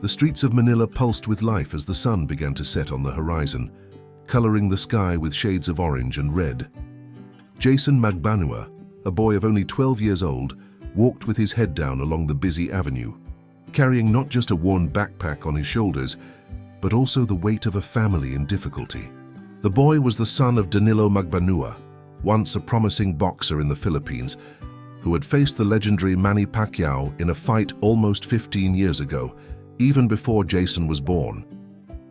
The streets of Manila pulsed with life as the sun began to set on the horizon, coloring the sky with shades of orange and red. Jayson Magbanua, a boy of only 12 years old, walked with his head down along the busy avenue, carrying not just a worn backpack on his shoulders, but also the weight of a family in difficulty. The boy was the son of Danilo Magbanua, once a promising boxer in the Philippines, who had faced the legendary Manny Pacquiao in a fight almost 15 years ago, even before Jayson was born.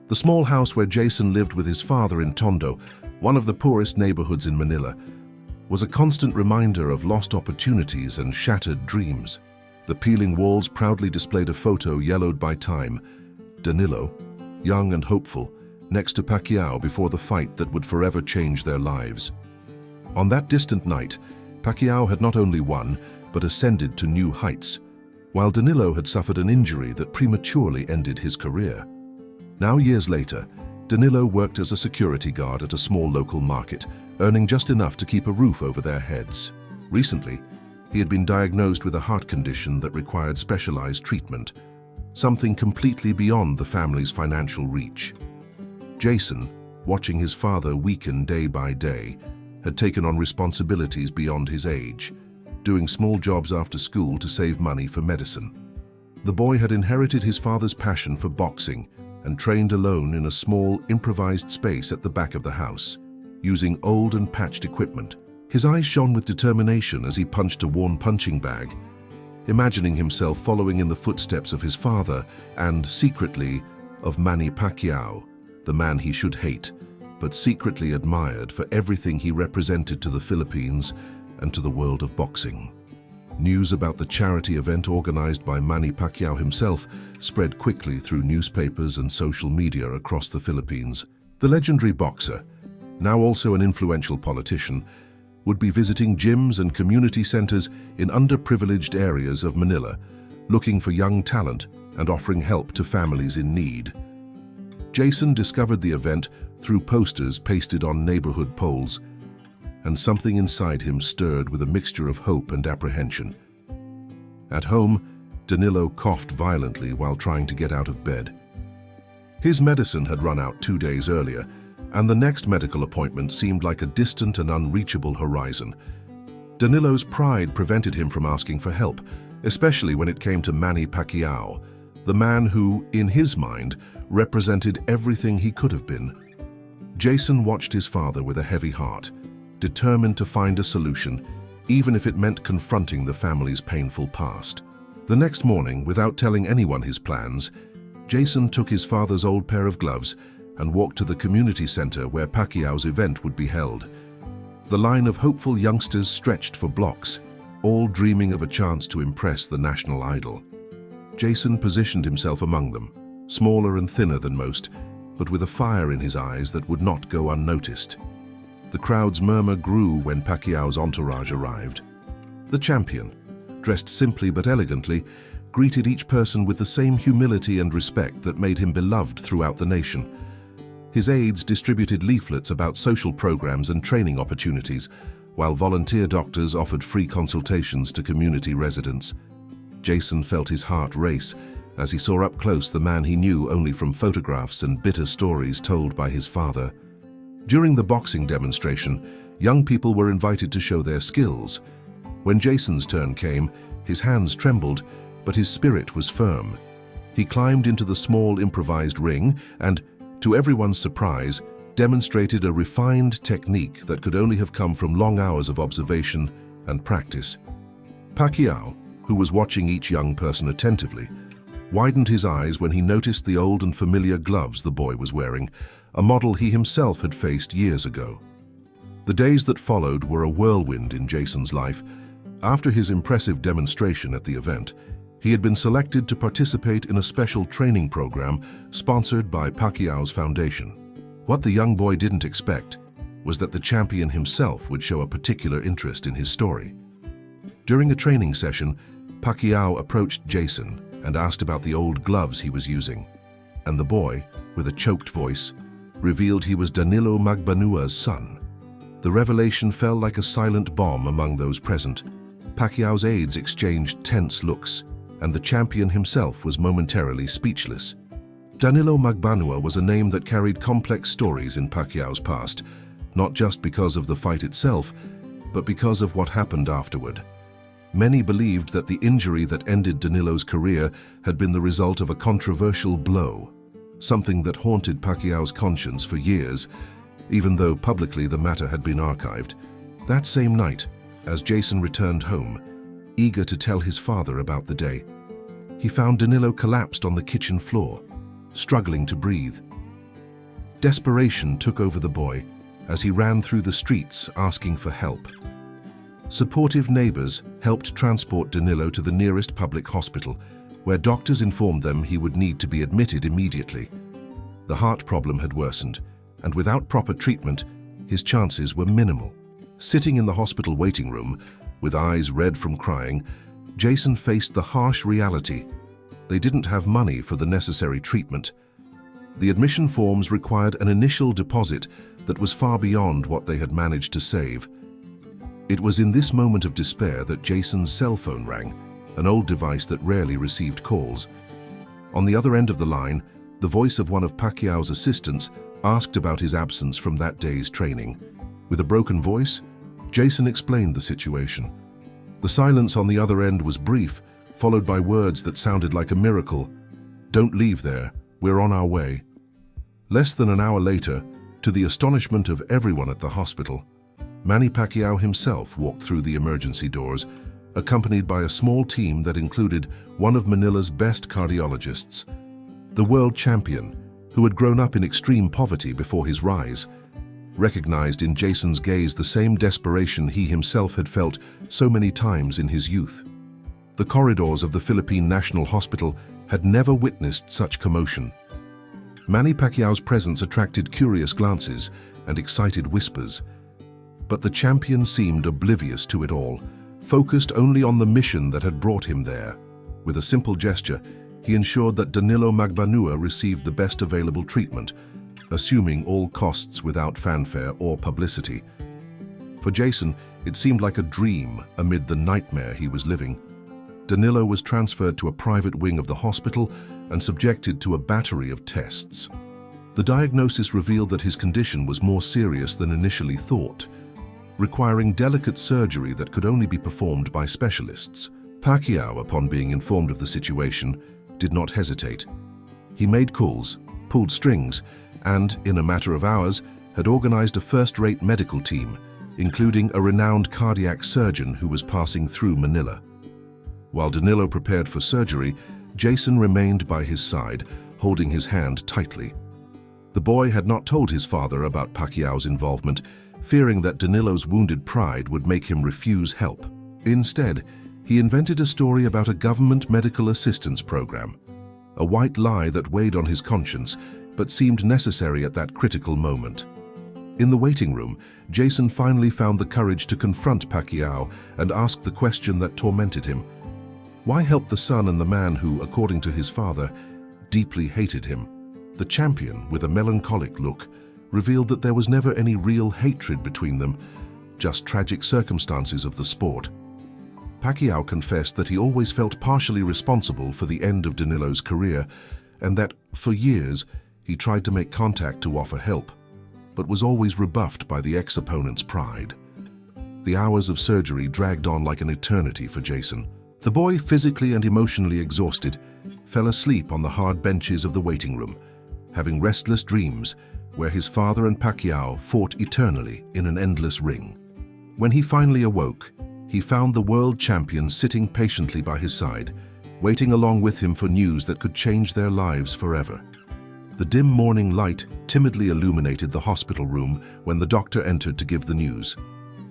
The small house where Jayson lived with his father in Tondo, one of the poorest neighborhoods in Manila, was a constant reminder of lost opportunities and shattered dreams. The peeling walls proudly displayed a photo yellowed by time, Danilo, young and hopeful, next to Pacquiao before the fight that would forever change their lives. On that distant night, Pacquiao had not only won, but ascended to new heights, while Danilo had suffered an injury that prematurely ended his career. Now, years later, Danilo worked as a security guard at a small local market, earning just enough to keep a roof over their heads. Recently, he had been diagnosed with a heart condition that required specialized treatment, something completely beyond the family's financial reach. Jayson, watching his father weaken day by day, had taken on responsibilities beyond his age, doing small jobs after school to save money for medicine. The boy had inherited his father's passion for boxing and trained alone in a small, improvised space at the back of the house, using old and patched equipment. His eyes shone with determination as he punched a worn punching bag, imagining himself following in the footsteps of his father and, secretly, of Manny Pacquiao, the man he should hate, but secretly admired for everything he represented to the Philippines and to the world of boxing. News about the charity event organized by Manny Pacquiao himself spread quickly through newspapers and social media across the Philippines. The legendary boxer, now also an influential politician, would be visiting gyms and community centers in underprivileged areas of Manila, looking for young talent and offering help to families in need. Jayson discovered the event through posters pasted on neighborhood poles, and something inside him stirred with a mixture of hope and apprehension. At home, Danilo coughed violently while trying to get out of bed. His medicine had run out 2 days earlier, and the next medical appointment seemed like a distant and unreachable horizon. Danilo's pride prevented him from asking for help, especially when it came to Manny Pacquiao, the man who, in his mind, represented everything he could have been. Jayson watched his father with a heavy heart, determined to find a solution, even if it meant confronting the family's painful past. The next morning, without telling anyone his plans, Jayson took his father's old pair of gloves and walked to the community center where Pacquiao's event would be held. The line of hopeful youngsters stretched for blocks, all dreaming of a chance to impress the national idol. Jayson positioned himself among them, smaller and thinner than most, but with a fire in his eyes that would not go unnoticed. The crowd's murmur grew when Pacquiao's entourage arrived. The champion, dressed simply but elegantly, greeted each person with the same humility and respect that made him beloved throughout the nation. His aides distributed leaflets about social programs and training opportunities, while volunteer doctors offered free consultations to community residents. Jayson felt his heart race as he saw up close the man he knew only from photographs and bitter stories told by his father. During the boxing demonstration, young people were invited to show their skills. When Jayson's turn came, his hands trembled, but his spirit was firm. He climbed into the small improvised ring and, to everyone's surprise, demonstrated a refined technique that could only have come from long hours of observation and practice. Pacquiao, who was watching each young person attentively, widened his eyes when he noticed the old and familiar gloves the boy was wearing, a model he himself had faced years ago. The days that followed were a whirlwind in Jayson's life. After his impressive demonstration at the event, he had been selected to participate in a special training program sponsored by Pacquiao's foundation. What the young boy didn't expect was that the champion himself would show a particular interest in his story. During a training session, Pacquiao approached Jayson and asked about the old gloves he was using, and the boy, with a choked voice, revealed he was Danilo Magbanua's son. The revelation fell like a silent bomb among those present. Pacquiao's aides exchanged tense looks, and the champion himself was momentarily speechless. Danilo Magbanua was a name that carried complex stories in Pacquiao's past, not just because of the fight itself, but because of what happened afterward. Many believed that the injury that ended Danilo's career had been the result of a controversial blow, something that haunted Pacquiao's conscience for years, even though publicly the matter had been archived. That same night, as Jayson returned home, eager to tell his father about the day, he found Danilo collapsed on the kitchen floor, struggling to breathe. Desperation took over the boy as he ran through the streets asking for help. Supportive neighbors helped transport Danilo to the nearest public hospital, where doctors informed them he would need to be admitted immediately. The heart problem had worsened, and without proper treatment, his chances were minimal. Sitting in the hospital waiting room, with eyes red from crying, Jayson faced the harsh reality. They didn't have money for the necessary treatment. The admission forms required an initial deposit that was far beyond what they had managed to save. It was in this moment of despair that Jayson's cell phone rang, an old device that rarely received calls. On the other end of the line, the voice of one of Pacquiao's assistants asked about his absence from that day's training. With a broken voice, Jayson explained the situation. The silence on the other end was brief, followed by words that sounded like a miracle. "Don't leave there, we're on our way." Less than an hour later, to the astonishment of everyone at the hospital, Manny Pacquiao himself walked through the emergency doors, accompanied by a small team that included one of Manila's best cardiologists. The world champion, who had grown up in extreme poverty before his rise, recognized in Jayson's gaze the same desperation he himself had felt so many times in his youth. The corridors of the Philippine National Hospital had never witnessed such commotion. Manny Pacquiao's presence attracted curious glances and excited whispers, but the champion seemed oblivious to it all, focused only on the mission that had brought him there. With a simple gesture, he ensured that Danilo Magbanua received the best available treatment, assuming all costs without fanfare or publicity. For Jayson, it seemed like a dream amid the nightmare he was living. Danilo was transferred to a private wing of the hospital and subjected to a battery of tests. The diagnosis revealed that his condition was more serious than initially thought, requiring delicate surgery that could only be performed by specialists. Pacquiao, upon being informed of the situation, did not hesitate. He made calls, pulled strings, and, in a matter of hours, had organized a first-rate medical team, including a renowned cardiac surgeon who was passing through Manila. While Danilo prepared for surgery, Jayson remained by his side, holding his hand tightly. The boy had not told his father about Pacquiao's involvement, fearing that Danilo's wounded pride would make him refuse help. Instead, he invented a story about a government medical assistance program, a white lie that weighed on his conscience but seemed necessary at that critical moment. In the waiting room, Jayson finally found the courage to confront Pacquiao and ask the question that tormented him. Why help the son and the man who, according to his father, deeply hated him? The champion, with a melancholic look, revealed that there was never any real hatred between them, just tragic circumstances of the sport. Pacquiao confessed that he always felt partially responsible for the end of Danilo's career, and that, for years, he tried to make contact to offer help, but was always rebuffed by the ex-opponent's pride. The hours of surgery dragged on like an eternity for Jayson. The boy, physically and emotionally exhausted, fell asleep on the hard benches of the waiting room, having restless dreams where his father and Pacquiao fought eternally in an endless ring. When he finally awoke, he found the world champion sitting patiently by his side, waiting along with him for news that could change their lives forever. The dim morning light timidly illuminated the hospital room when the doctor entered to give the news.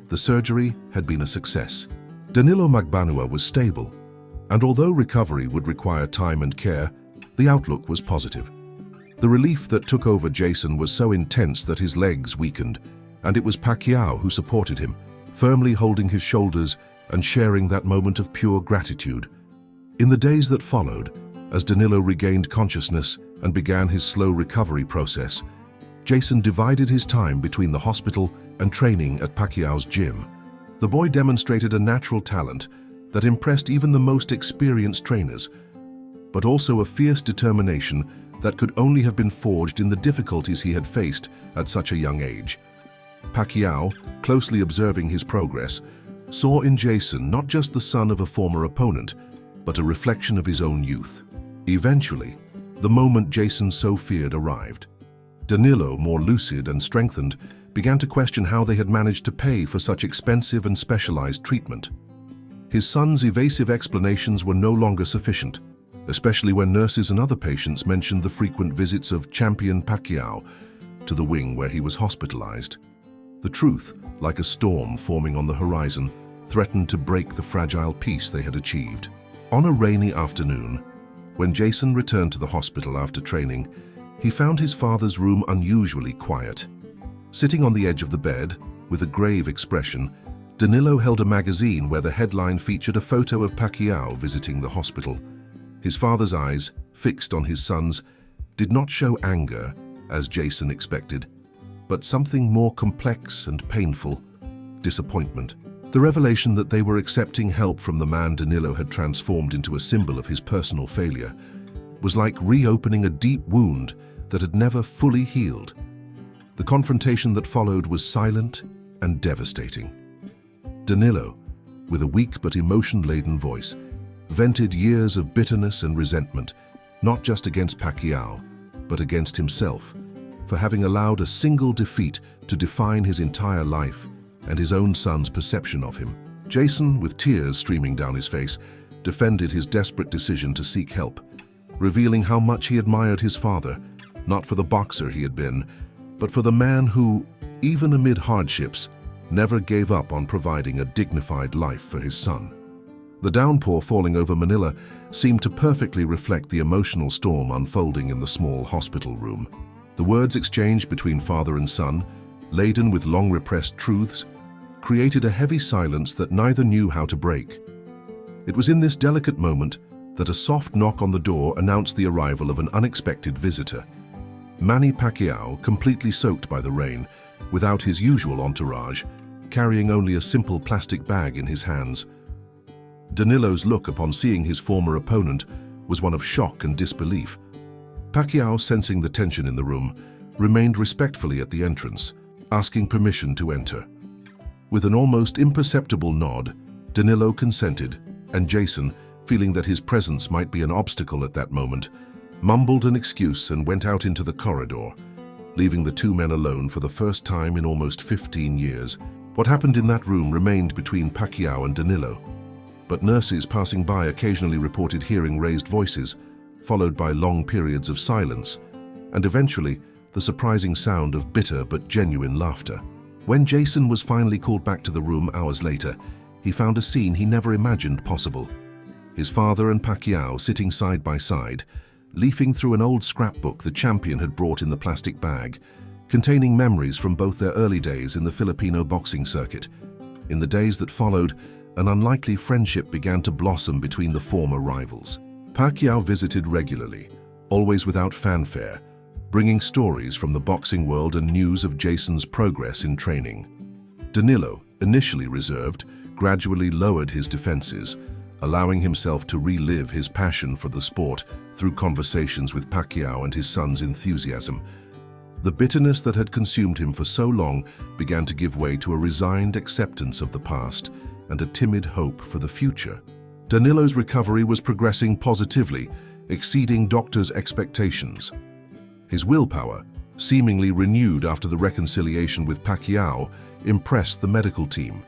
The surgery had been a success. Danilo Magbanua was stable, and although recovery would require time and care, the outlook was positive. The relief that took over Jayson was so intense that his legs weakened, and it was Pacquiao who supported him, firmly holding his shoulders and sharing that moment of pure gratitude. In the days that followed, as Danilo regained consciousness and began his slow recovery process, Jayson divided his time between the hospital and training at Pacquiao's gym. The boy demonstrated a natural talent that impressed even the most experienced trainers, but also a fierce determination that could only have been forged in the difficulties he had faced at such a young age. Pacquiao, closely observing his progress, saw in Jayson not just the son of a former opponent, but a reflection of his own youth. Eventually, the moment Jayson so feared arrived. Danilo, more lucid and strengthened, began to question how they had managed to pay for such expensive and specialized treatment. His son's evasive explanations were no longer sufficient, especially when nurses and other patients mentioned the frequent visits of champion Pacquiao to the wing where he was hospitalized. The truth, like a storm forming on the horizon, threatened to break the fragile peace they had achieved. On a rainy afternoon, when Jayson returned to the hospital after training, he found his father's room unusually quiet. Sitting on the edge of the bed, with a grave expression, Danilo held a magazine where the headline featured a photo of Pacquiao visiting the hospital. His father's eyes, fixed on his son's, did not show anger, as Jayson expected, but something more complex and painful: disappointment. The revelation that they were accepting help from the man Danilo had transformed into a symbol of his personal failure was like reopening a deep wound that had never fully healed. The confrontation that followed was silent and devastating. Danilo, with a weak but emotion-laden voice, vented years of bitterness and resentment, not just against Pacquiao, but against himself, for having allowed a single defeat to define his entire life and his own son's perception of him. Jayson, with tears streaming down his face, defended his desperate decision to seek help, revealing how much he admired his father, not for the boxer he had been, but for the man who, even amid hardships, never gave up on providing a dignified life for his son. The downpour falling over Manila seemed to perfectly reflect the emotional storm unfolding in the small hospital room. The words exchanged between father and son, laden with long-repressed truths, created a heavy silence that neither knew how to break. It was in this delicate moment that a soft knock on the door announced the arrival of an unexpected visitor. Manny Pacquiao, completely soaked by the rain, without his usual entourage, carrying only a simple plastic bag in his hands. Danilo's look upon seeing his former opponent was one of shock and disbelief. Pacquiao, sensing the tension in the room, remained respectfully at the entrance, asking permission to enter. With an almost imperceptible nod, Danilo consented, and Jayson, feeling that his presence might be an obstacle at that moment, mumbled an excuse and went out into the corridor, leaving the two men alone for the first time in almost 15 years. What happened in that room remained between Pacquiao and Danilo, but nurses passing by occasionally reported hearing raised voices, followed by long periods of silence, and eventually the surprising sound of bitter but genuine laughter. When Jayson was finally called back to the room hours later, he found a scene he never imagined possible. His father and Pacquiao sitting side by side, leafing through an old scrapbook the champion had brought in the plastic bag, containing memories from both their early days in the Filipino boxing circuit. In the days that followed, an unlikely friendship began to blossom between the former rivals. Pacquiao visited regularly, always without fanfare, bringing stories from the boxing world and news of Jayson's progress in training. Danilo, initially reserved, gradually lowered his defenses, allowing himself to relive his passion for the sport through conversations with Pacquiao and his son's enthusiasm. The bitterness that had consumed him for so long began to give way to a resigned acceptance of the past and a timid hope for the future. Danilo's recovery was progressing positively, exceeding doctors' expectations. His willpower, seemingly renewed after the reconciliation with Pacquiao, impressed the medical team.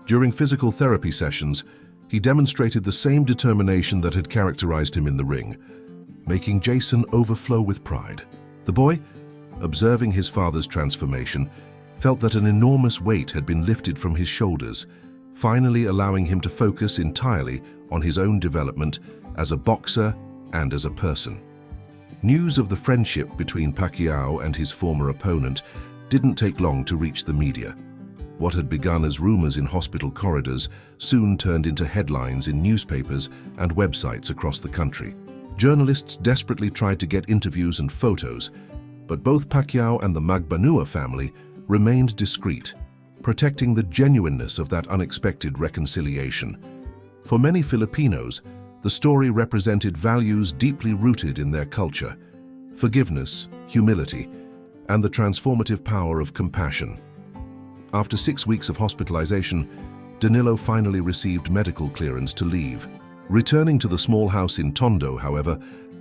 During physical therapy sessions, he demonstrated the same determination that had characterized him in the ring, making Jayson overflow with pride. The boy, observing his father's transformation, felt that an enormous weight had been lifted from his shoulders, finally allowing him to focus entirely on his own development as a boxer and as a person. News of the friendship between Pacquiao and his former opponent didn't take long to reach the media. What had begun as rumors in hospital corridors soon turned into headlines in newspapers and websites across the country. Journalists desperately tried to get interviews and photos, but both Pacquiao and the Magbanua family remained discreet, protecting the genuineness of that unexpected reconciliation. For many Filipinos, the story represented values deeply rooted in their culture: forgiveness, humility, and the transformative power of compassion. After 6 weeks of hospitalization, Danilo finally received medical clearance to leave. Returning to the small house in Tondo, however,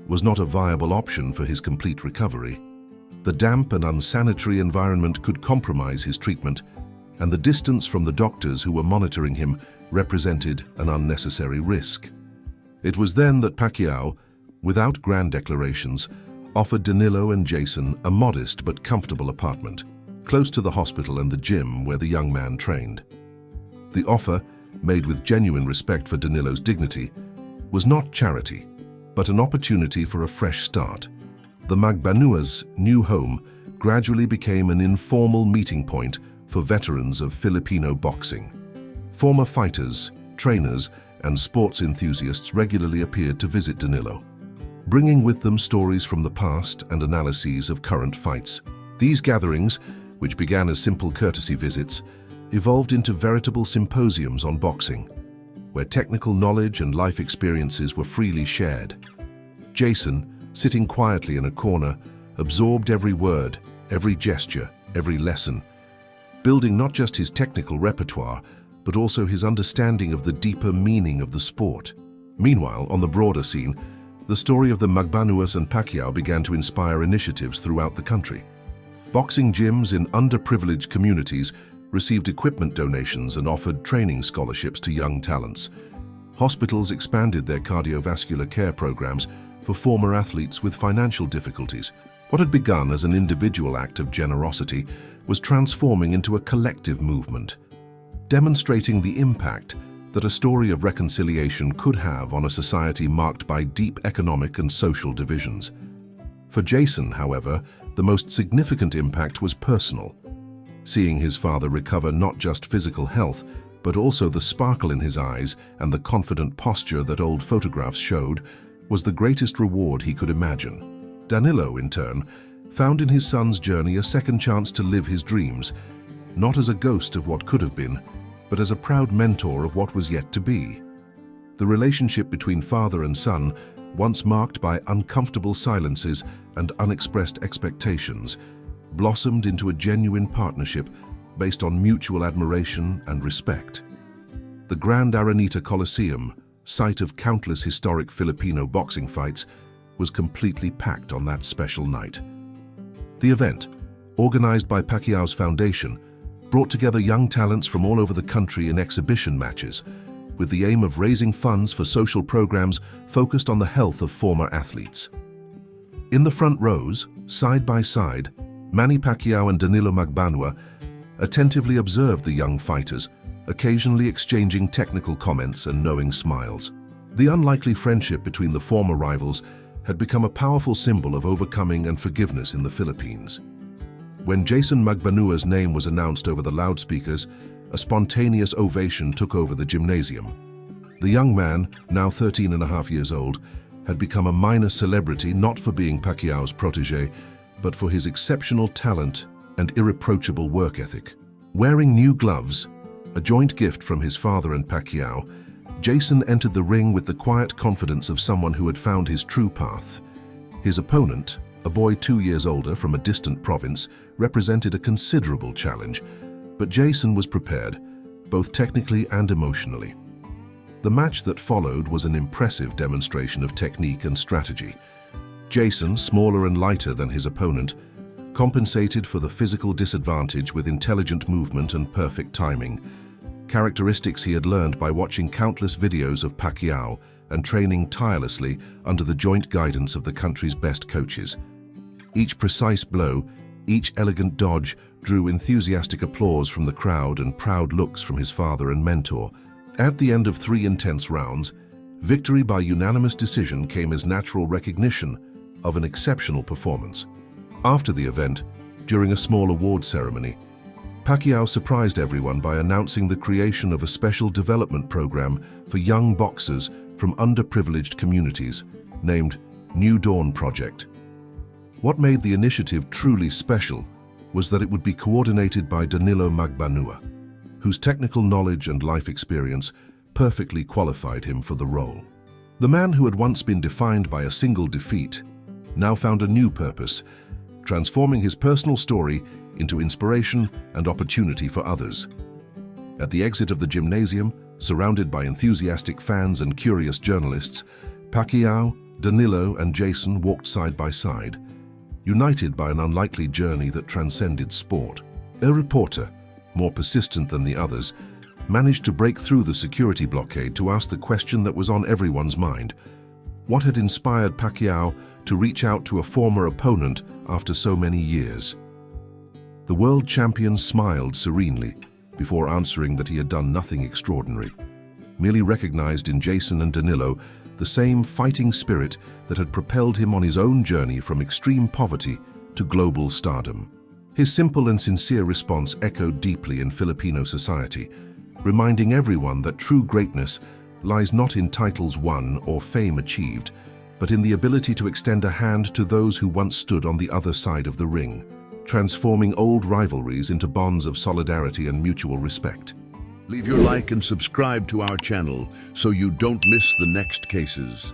was not a viable option for his complete recovery. The damp and unsanitary environment could compromise his treatment, and the distance from the doctors who were monitoring him represented an unnecessary risk. It was then that Pacquiao, without grand declarations, offered Danilo and Jayson a modest but comfortable apartment, close to the hospital and the gym where the young man trained. The offer, made with genuine respect for Danilo's dignity, was not charity, but an opportunity for a fresh start. The Magbanua's new home gradually became an informal meeting point for veterans of Filipino boxing. Former fighters, trainers, and sports enthusiasts regularly appeared to visit Danilo, bringing with them stories from the past and analyses of current fights. These gatherings, which began as simple courtesy visits, evolved into veritable symposiums on boxing, where technical knowledge and life experiences were freely shared. Jayson, sitting quietly in a corner, absorbed every word, every gesture, every lesson, building not just his technical repertoire, but also his understanding of the deeper meaning of the sport. Meanwhile, on the broader scene, the story of the Magbanuas and Pacquiao began to inspire initiatives throughout the country. Boxing gyms in underprivileged communities received equipment donations and offered training scholarships to young talents. Hospitals expanded their cardiovascular care programs for former athletes with financial difficulties. What had begun as an individual act of generosity was transforming into a collective movement, demonstrating the impact that a story of reconciliation could have on a society marked by deep economic and social divisions. For Jayson, however, the most significant impact was personal. Seeing his father recover not just physical health, but also the sparkle in his eyes and the confident posture that old photographs showed, was the greatest reward he could imagine. Danilo, in turn, found in his son's journey a second chance to live his dreams, not as a ghost of what could have been, but as a proud mentor of what was yet to be. The relationship between father and son, once marked by uncomfortable silences and unexpressed expectations, blossomed into a genuine partnership based on mutual admiration and respect. The Grand Araneta Coliseum, site of countless historic Filipino boxing fights, was completely packed on that special night. The event, organized by Pacquiao's foundation, brought together young talents from all over the country in exhibition matches, with the aim of raising funds for social programs focused on the health of former athletes. In the front rows, side by side, Manny Pacquiao and Danilo Magbanua attentively observed the young fighters, occasionally exchanging technical comments and knowing smiles. The unlikely friendship between the former rivals had become a powerful symbol of overcoming and forgiveness in the Philippines. When Jayson Magbanua's name was announced over the loudspeakers, a spontaneous ovation took over the gymnasium. The young man, now 13.5 years old, had become a minor celebrity not for being Pacquiao's protégé, but for his exceptional talent and irreproachable work ethic. Wearing new gloves, a joint gift from his father and Pacquiao, Jayson entered the ring with the quiet confidence of someone who had found his true path. His opponent, a boy 2 years older from a distant province, represented a considerable challenge, but Jayson was prepared, both technically and emotionally. The match that followed was an impressive demonstration of technique and strategy. Jayson, smaller and lighter than his opponent, compensated for the physical disadvantage with intelligent movement and perfect timing, characteristics he had learned by watching countless videos of Pacquiao and training tirelessly under the joint guidance of the country's best coaches. Each precise blow, each elegant dodge drew enthusiastic applause from the crowd and proud looks from his father and mentor. At the end of 3 intense rounds, victory by unanimous decision came as natural recognition of an exceptional performance. After the event, during a small award ceremony, Pacquiao surprised everyone by announcing the creation of a special development program for young boxers from underprivileged communities, named New Dawn Project. What made the initiative truly special was that it would be coordinated by Danilo Magbanua, whose technical knowledge and life experience perfectly qualified him for the role. The man who had once been defined by a single defeat now found a new purpose, transforming his personal story into inspiration and opportunity for others. At the exit of the gymnasium, surrounded by enthusiastic fans and curious journalists, Pacquiao, Danilo, and Jayson walked side by side, united by an unlikely journey that transcended sport. A reporter, more persistent than the others, managed to break through the security blockade to ask the question that was on everyone's mind. What had inspired Pacquiao to reach out to a former opponent after so many years? The world champion smiled serenely before answering that he had done nothing extraordinary, merely recognized in Jayson and Danilo the same fighting spirit that had propelled him on his own journey from extreme poverty to global stardom. His simple and sincere response echoed deeply in Filipino society, reminding everyone that true greatness lies not in titles won or fame achieved, but in the ability to extend a hand to those who once stood on the other side of the ring, transforming old rivalries into bonds of solidarity and mutual respect. Leave your like and subscribe to our channel so you don't miss the next cases.